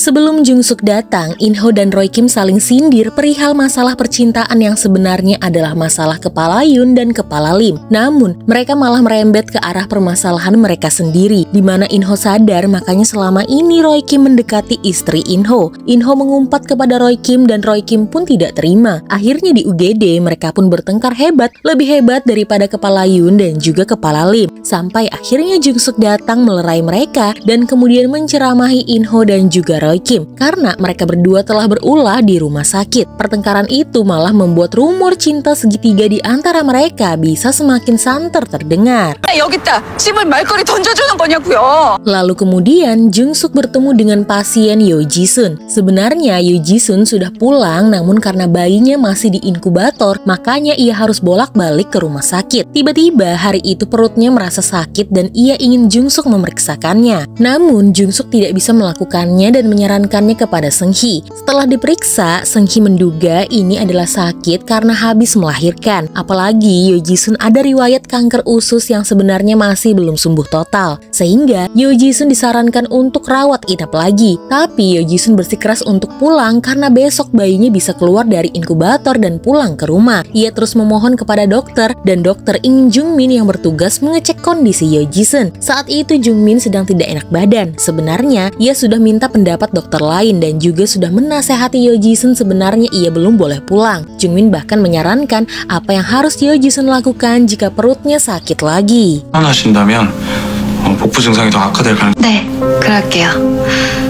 Sebelum Jungsuk datang, In-ho dan Roy Kim saling sindir perihal masalah percintaan yang sebenarnya adalah masalah kepala Yoon dan kepala Lim. Namun, mereka malah merembet ke arah permasalahan mereka sendiri, di mana In-ho sadar makanya selama ini Roy Kim mendekati istri In-ho. In-ho mengumpat kepada Roy Kim dan Roy Kim pun tidak terima. Akhirnya di UGD, mereka pun bertengkar hebat, lebih hebat daripada kepala Yoon dan juga kepala Lim. Sampai akhirnya Jungsuk datang melerai mereka dan kemudian menceramahi In-ho dan juga Roy Kim karena mereka berdua telah berulah di rumah sakit. Pertengkaran itu malah membuat rumor cinta segitiga di antara mereka bisa semakin santer terdengar. Lalu kemudian Jungsuk bertemu dengan pasien Yoo Ji-sun. Sebenarnya Yoo Ji-sun sudah pulang, namun karena bayinya masih di inkubator, makanya ia harus bolak-balik ke rumah sakit. Tiba-tiba hari itu perutnya merasa sakit dan ia ingin Jungsuk memeriksakannya. Namun Jungsuk tidak bisa melakukannya dan menyarankannya kepada Seung-hee. Setelah diperiksa, Seung-hee menduga ini adalah sakit karena habis melahirkan. Apalagi Yoo Ji-sun ada riwayat kanker usus yang sebenarnya masih belum sembuh total. Sehingga Yoo Ji-sun disarankan untuk rawat inap lagi. Tapi Yoo Ji-sun bersikeras untuk pulang karena besok bayinya bisa keluar dari inkubator dan pulang ke rumah. Ia terus memohon kepada dokter dan dokter Im Jung-min yang bertugas mengecek kondisi Yoo Ji-sun. Saat itu Jung-min sedang tidak enak badan. Sebenarnya ia sudah minta pendapat dokter lain dan juga sudah menasehati Yoo Ji-sun sebenarnya ia belum boleh pulang. Jung-min bahkan menyarankan apa yang harus Yoo Ji-sun lakukan jika perutnya sakit lagi. 복부 증상이 더 악화될 가능성이. 네, 그럴게요.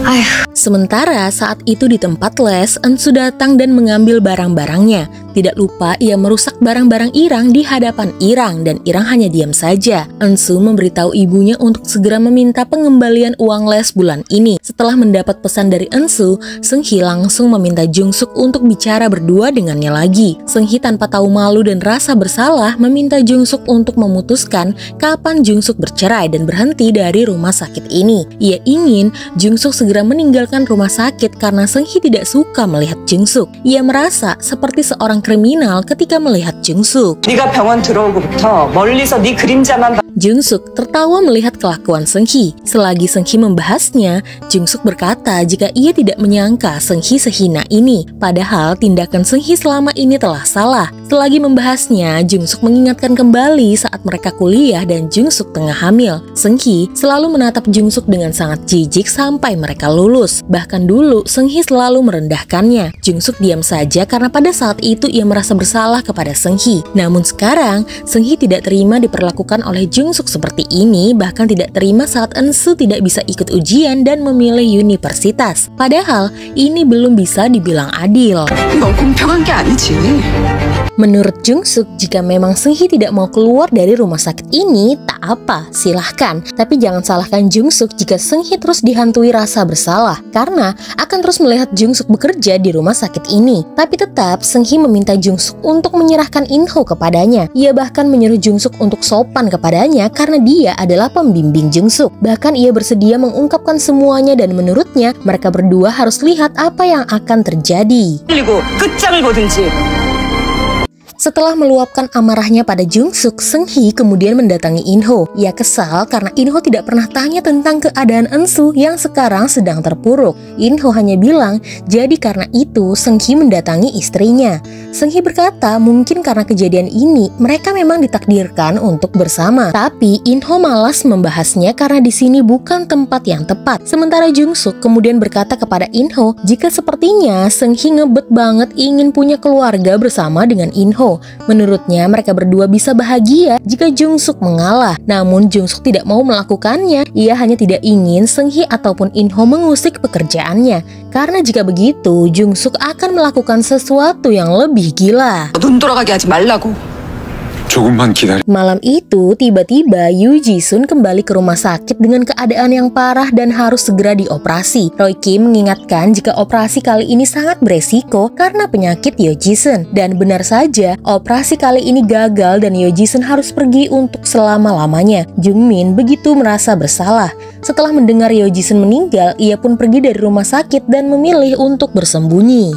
아휴. Sementara saat itu di tempat les, Eun-soo datang dan mengambil barang-barangnya. Tidak lupa ia merusak barang-barang Irang di hadapan Irang dan Irang hanya diam saja. Eun-soo memberitahu ibunya untuk segera meminta pengembalian uang les bulan ini. Setelah mendapat pesan dari Eun-soo, Seung-hee langsung meminta Jungsuk untuk bicara berdua dengannya lagi. Seung-hee tanpa tahu malu dan rasa bersalah meminta Jungsuk untuk memutuskan kapan Jungsuk bercerai dan berhenti dari rumah sakit ini. Ia ingin Jungsuk segera meninggalkan rumah sakit karena Seung-hee tidak suka melihat Jungsuk. Ia merasa seperti seorang kriminal ketika melihat Jungsuk. 네가 병원 들어오고부터 멀리서 네 그림자만 Jungsuk tertawa melihat kelakuan Seung-hee. Selagi Seung-hee membahasnya, Jungsuk berkata jika ia tidak menyangka Seung-hee sehina ini. Padahal tindakan Seung-hee selama ini telah salah. Selagi membahasnya, Jungsuk mengingatkan kembali saat mereka kuliah dan Jungsuk tengah hamil. Seung-hee selalu menatap Jungsuk dengan sangat jijik sampai mereka lulus. Bahkan dulu Seung-hee selalu merendahkannya. Jungsuk diam saja karena pada saat itu ia merasa bersalah kepada Seung-hee. Namun sekarang, Seung-hee tidak terima diperlakukan oleh Jungsuk seperti ini, bahkan tidak terima saat Eun-soo tidak bisa ikut ujian dan memilih universitas. Padahal ini belum bisa dibilang adil. Menurut Jungsuk, jika memang Seung-hee tidak mau keluar dari rumah sakit ini, tak apa, silahkan. Tapi jangan salahkan Jungsuk jika Seung-hee terus dihantui rasa bersalah, karena akan terus melihat Jungsuk bekerja di rumah sakit ini. Tapi tetap, Seung-hee meminta Jungsuk untuk menyerahkan In-ho kepadanya. Ia bahkan menyuruh Jungsuk untuk sopan kepadanya karena dia adalah pembimbing Jungsuk. Bahkan ia bersedia mengungkapkan semuanya dan menurutnya, mereka berdua harus lihat apa yang akan terjadi. Setelah meluapkan amarahnya pada Jungsuk, Seung-hee kemudian mendatangi In-ho. Ia kesal karena In-ho tidak pernah tanya tentang keadaan Eun-soo yang sekarang sedang terpuruk. In-ho hanya bilang, jadi karena itu Seung-hee mendatangi istrinya. Seung-hee berkata mungkin karena kejadian ini mereka memang ditakdirkan untuk bersama. Tapi In-ho malas membahasnya karena di sini bukan tempat yang tepat. Sementara Jungsuk kemudian berkata kepada In-ho jika sepertinya Seung-hee ngebet banget ingin punya keluarga bersama dengan In-ho. Menurutnya mereka berdua bisa bahagia jika Jungsuk mengalah. Namun Jungsuk tidak mau melakukannya. Ia hanya tidak ingin Seung-hee ataupun In-ho mengusik pekerjaannya. Karena jika begitu Jungsuk akan melakukan sesuatu yang lebih gila. 눈 돌아가게 하지 말라고. Malam itu, tiba-tiba Yoo Ji-sun kembali ke rumah sakit dengan keadaan yang parah dan harus segera dioperasi. Roy Kim mengingatkan jika operasi kali ini sangat beresiko karena penyakit Yoo Ji-sun. Dan benar saja, operasi kali ini gagal dan Yoo Ji-sun harus pergi untuk selama-lamanya. Jung-min begitu merasa bersalah. Setelah mendengar Yoo Ji-sun meninggal, ia pun pergi dari rumah sakit dan memilih untuk bersembunyi.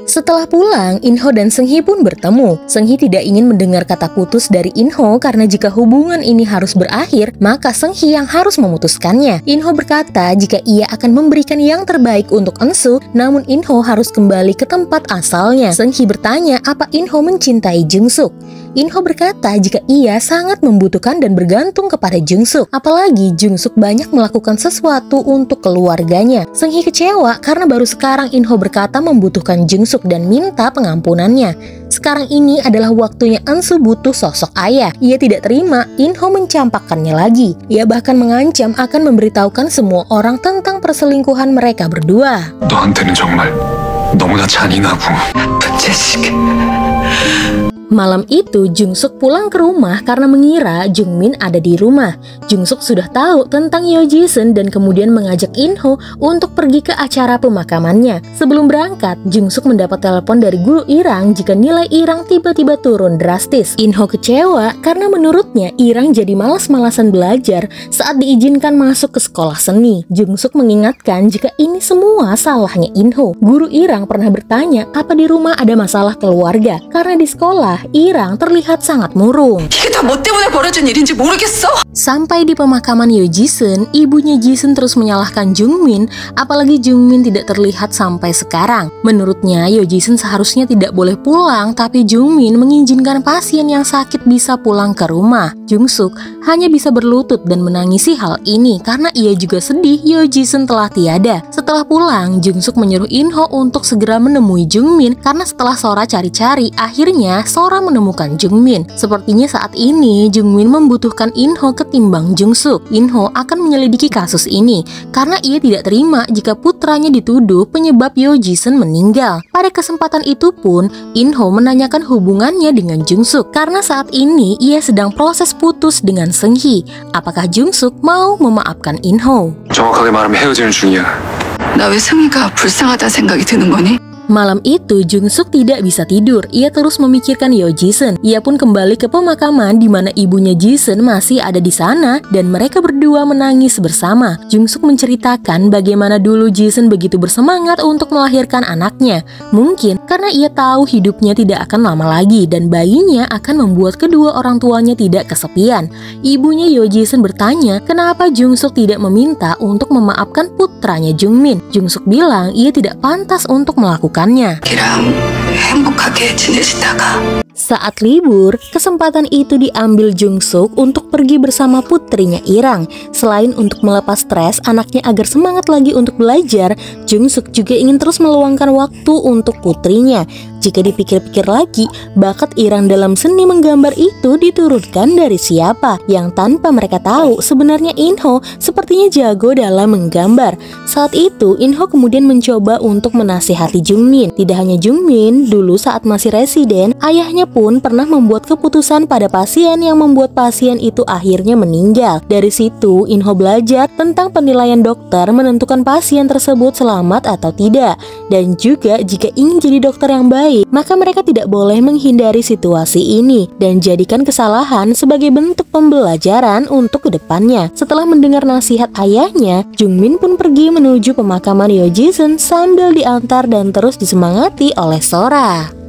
Setelah pulang, Inho dan Seunghi pun bertemu. Seunghi tidak ingin mendengar kata putus dari Inho karena jika hubungan ini harus berakhir, maka Seunghi yang harus memutuskannya. Inho berkata jika ia akan memberikan yang terbaik untuk Eunsu, namun Inho harus kembali ke tempat asalnya. Seunghi bertanya apa Inho mencintai Jungsuk. Inho berkata jika ia sangat membutuhkan dan bergantung kepada Jungsuk. Apalagi Jungsuk banyak melakukan sesuatu untuk keluarganya. Seunghi kecewa karena baru sekarang Inho berkata membutuhkan Jungsuk dan minta pengampunannya. Sekarang ini adalah waktunya Eunsu butuh sosok ayah. Ia tidak terima Inho mencampakkannya lagi. Ia bahkan mengancam akan memberitahukan semua orang tentang perselingkuhan mereka berdua. 너한테는 정말 너무나 잔인하고 나쁜 자식. Malam itu, Jungsuk pulang ke rumah karena mengira Jungmin ada di rumah. Jungsuk sudah tahu tentang Yoo Ji-sun dan kemudian mengajak Inho untuk pergi ke acara pemakamannya. Sebelum berangkat, Jungsuk mendapat telepon dari guru Irang jika nilai Irang tiba-tiba turun drastis. Inho kecewa karena menurutnya Irang jadi malas-malasan belajar saat diizinkan masuk ke sekolah seni. Jungsuk mengingatkan jika ini semua salahnya Inho. Guru Irang pernah bertanya apa di rumah ada masalah keluarga karena di sekolah Irang terlihat sangat murung. 이게 다 뭐 때문에 벌어진 일인지 모르겠어. Sampai di pemakaman Yoo Ji-sun, ibunya Ji-sun terus menyalahkan Jungmin, apalagi Jungmin tidak terlihat sampai sekarang. Menurutnya, Yoo Ji-sun seharusnya tidak boleh pulang, tapi Jungmin mengizinkan pasien yang sakit bisa pulang ke rumah. Jungsuk hanya bisa berlutut dan menangisi hal ini karena ia juga sedih Yoo Ji-sun telah tiada. Setelah pulang, Jungsuk menyuruh Inho untuk segera menemui Jungmin karena setelah Sora cari-cari, akhirnya Sora menemukan Jungmin. Sepertinya saat ini Jungmin membutuhkan Inho ketimbang Jungsuk. Inho akan menyelidiki kasus ini karena ia tidak terima jika putranya dituduh penyebab Yoo Ji-sun meninggal. Pada kesempatan itu pun, Inho menanyakan hubungannya dengan Jungsuk karena saat ini ia sedang proses putus dengan Seunghi. Apakah Jungsuk mau memaafkan Inho? 정확하게 말하면 헤어지는 중이야. 나 왜 승희가 불쌍하다 생각이 드는 거니? Malam itu, Jungsuk tidak bisa tidur. Ia terus memikirkan Yoo Ji-sun. Ia pun kembali ke pemakaman di mana ibunya Ji-sun masih ada di sana dan mereka berdua menangis bersama. Jungsuk menceritakan bagaimana dulu Ji-sun begitu bersemangat untuk melahirkan anaknya. Mungkin karena ia tahu hidupnya tidak akan lama lagi dan bayinya akan membuat kedua orang tuanya tidak kesepian. Ibunya Yoo Ji-sun bertanya kenapa Jungsuk tidak meminta untuk memaafkan putranya Jungmin. Jungsuk bilang ia tidak pantas untuk melakukan 걔랑 행복하게 지내시다가 Saat libur, kesempatan itu diambil Jungsuk untuk pergi bersama putrinya Irang. Selain untuk melepas stres anaknya agar semangat lagi untuk belajar, Jungsuk juga ingin terus meluangkan waktu untuk putrinya. Jika dipikir-pikir lagi, bakat Irang dalam seni menggambar itu diturunkan dari siapa? Yang tanpa mereka tahu, sebenarnya Inho sepertinya jago dalam menggambar. Saat itu, Inho kemudian mencoba untuk menasihati Jungmin. Tidak hanya Jungmin, dulu saat masih residen, ayahnya pun pernah membuat keputusan pada pasien yang membuat pasien itu akhirnya meninggal. Dari situ, Inho belajar tentang penilaian dokter menentukan pasien tersebut selamat atau tidak. Dan juga jika ingin jadi dokter yang baik, maka mereka tidak boleh menghindari situasi ini dan jadikan kesalahan sebagai bentuk pembelajaran untuk kedepannya. Setelah mendengar nasihat ayahnya, Jungmin pun pergi menuju pemakaman Yoo Ji-sun sambil diantar dan terus disemangati oleh Sora.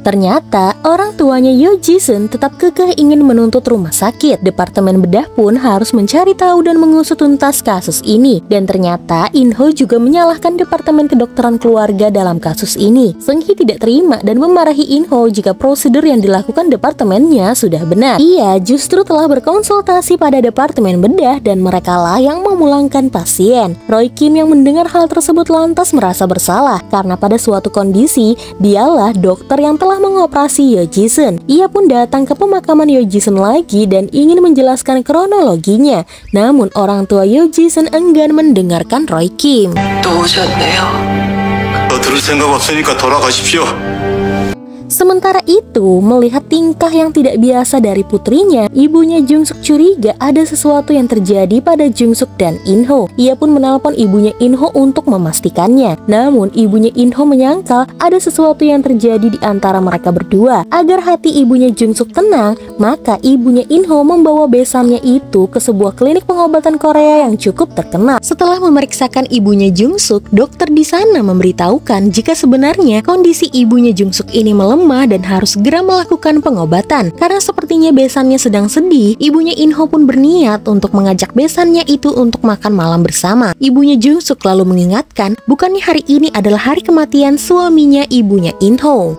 Ternyata orang tuanya Yoo Ji-sun tetap kekeh ingin menuntut rumah sakit. Departemen bedah pun harus mencari tahu dan mengusut tuntas kasus ini. Dan ternyata Inho juga menyalahkan departemen kedokteran keluarga dalam kasus ini. Seunghi tidak terima dan memarahi Inho jika prosedur yang dilakukan departemennya sudah benar. Ia justru telah berkonsultasi pada departemen bedah dan merekalah yang memulangkan pasien. Roy Kim yang mendengar hal tersebut lantas merasa bersalah karena pada suatu kondisi dialah dokter yang telah mengoperasi Yoo Ji-sun. Ia pun datang ke pemakaman Yoo Ji-sun lagi dan ingin menjelaskan kronologinya. Namun orang tua Yoo Ji-sun enggan mendengarkan Roy Kim. 또 오셨네요. 너 들을 생각 없으니까 돌아가십시오. Sementara itu, melihat tingkah yang tidak biasa dari putrinya, ibunya Jungsuk curiga ada sesuatu yang terjadi pada Jungsuk dan Inho. Ia pun menelpon ibunya Inho untuk memastikannya. Namun, ibunya Inho menyangkal ada sesuatu yang terjadi di antara mereka berdua. Agar hati ibunya Jungsuk tenang, maka ibunya Inho membawa besannya itu ke sebuah klinik pengobatan Korea yang cukup terkenal. Setelah memeriksakan ibunya Jungsuk, dokter di sana memberitahukan jika sebenarnya kondisi ibunya Jungsuk ini melemah dan harus segera melakukan pengobatan. Karena sepertinya besannya sedang sedih, ibunya Inho pun berniat untuk mengajak besannya itu untuk makan malam bersama. Ibunya Jungsuk lalu mengingatkan, bukannya hari ini adalah hari kematian suaminya ibunya Inho.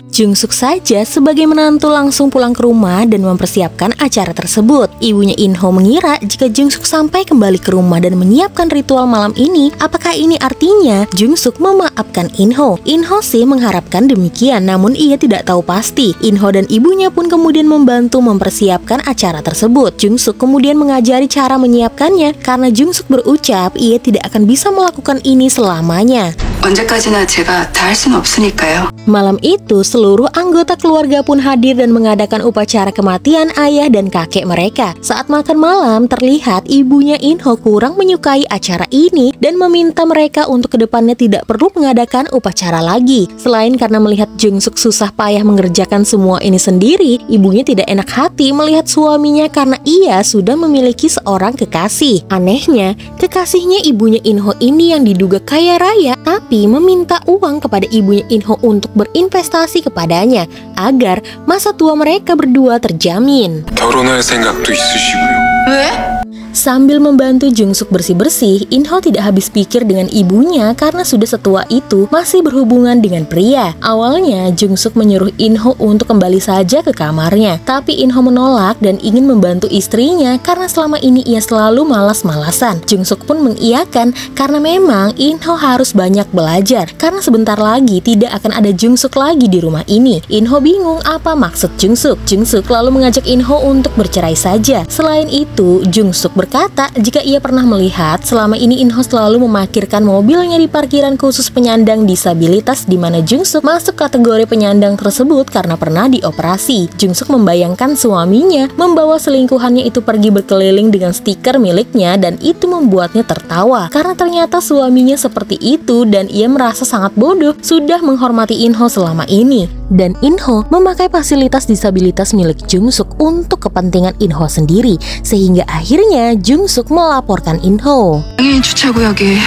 Jungsuk saja sebagai menantu langsung pulang ke rumah dan mempersiapkan acara tersebut. Ibunya Inho mengira jika Jungsuk sampai kembali ke rumah dan menyiapkan ritual malam ini, apakah ini artinya Jungsuk memaafkan Inho? Inho sih mengharapkan demikian, namun ia tidak tahu pasti. Inho dan ibunya pun kemudian membantu mempersiapkan acara tersebut. Jungsuk kemudian mengajari cara menyiapkannya karena Jungsuk berucap ia tidak akan bisa melakukan ini selamanya. 언제까지나 제가 다 할 수는 없으니까요. Malam itu, seluruh anggota keluarga pun hadir dan mengadakan upacara kematian ayah dan kakek mereka. Saat makan malam, terlihat ibunya Inho kurang menyukai acara ini dan meminta mereka untuk kedepannya tidak perlu mengadakan upacara lagi. Selain karena melihat Jungsuk susah payah mengerjakan semua ini sendiri, ibunya tidak enak hati melihat suaminya karena ia sudah memiliki seorang kekasih. Anehnya, kekasihnya ibunya Inho ini yang diduga kaya raya, tapi meminta uang kepada ibunya Inho untuk berinvestasi kepadanya agar masa tua mereka berdua terjamin. 결혼할 생각도 있으시고요. 왜? Sambil membantu Jungsuk bersih-bersih, Inho tidak habis pikir dengan ibunya karena sudah setua itu masih berhubungan dengan pria. Awalnya, Jungsuk menyuruh Inho untuk kembali saja ke kamarnya. Tapi Inho menolak dan ingin membantu istrinya karena selama ini ia selalu malas-malasan. Jungsuk pun mengiyakan karena memang Inho harus banyak belajar. Karena sebentar lagi tidak akan ada Jungsuk lagi di rumah ini. Inho bingung apa maksud Jungsuk. Jungsuk lalu mengajak Inho untuk bercerai saja. Selain itu, Jungsuk berkata jika ia pernah melihat selama ini Inho selalu memarkirkan mobilnya di parkiran khusus penyandang disabilitas di mana Jungsuk masuk kategori penyandang tersebut karena pernah dioperasi. Jungsuk membayangkan suaminya membawa selingkuhannya itu pergi berkeliling dengan stiker miliknya dan itu membuatnya tertawa karena ternyata suaminya seperti itu dan ia merasa sangat bodoh sudah menghormati Inho selama ini. Dan Inho memakai fasilitas disabilitas milik Jungsuk untuk kepentingan Inho sendiri sehingga akhirnya Jungsuk melaporkan Inho. 당연히 주차구역에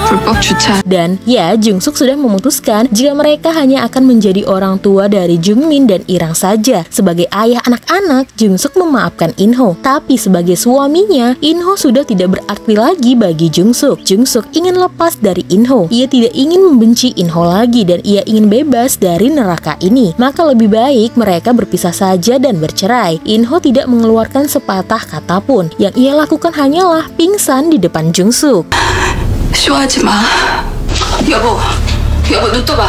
불법 주차. Dan ya, Jungsuk sudah memutuskan jika mereka hanya akan menjadi orang tua dari Jungmin dan Irang saja. Sebagai ayah anak-anak, Jungsuk memaafkan Inho. Tapi sebagai suaminya, Inho sudah tidak berarti lagi bagi Jungsuk. Jungsuk ingin lepas dari Inho. Ia tidak ingin membenci Inho lagi dan ia ingin bebas dari neraka ini. Maka lebih baik mereka berpisah saja dan bercerai. Inho tidak mengeluarkan sepatah kata pun. Yang ia lakukan hanyalah pingsan di depan Jungsuk. 쇼하지 마. 여보, 눈 떠봐.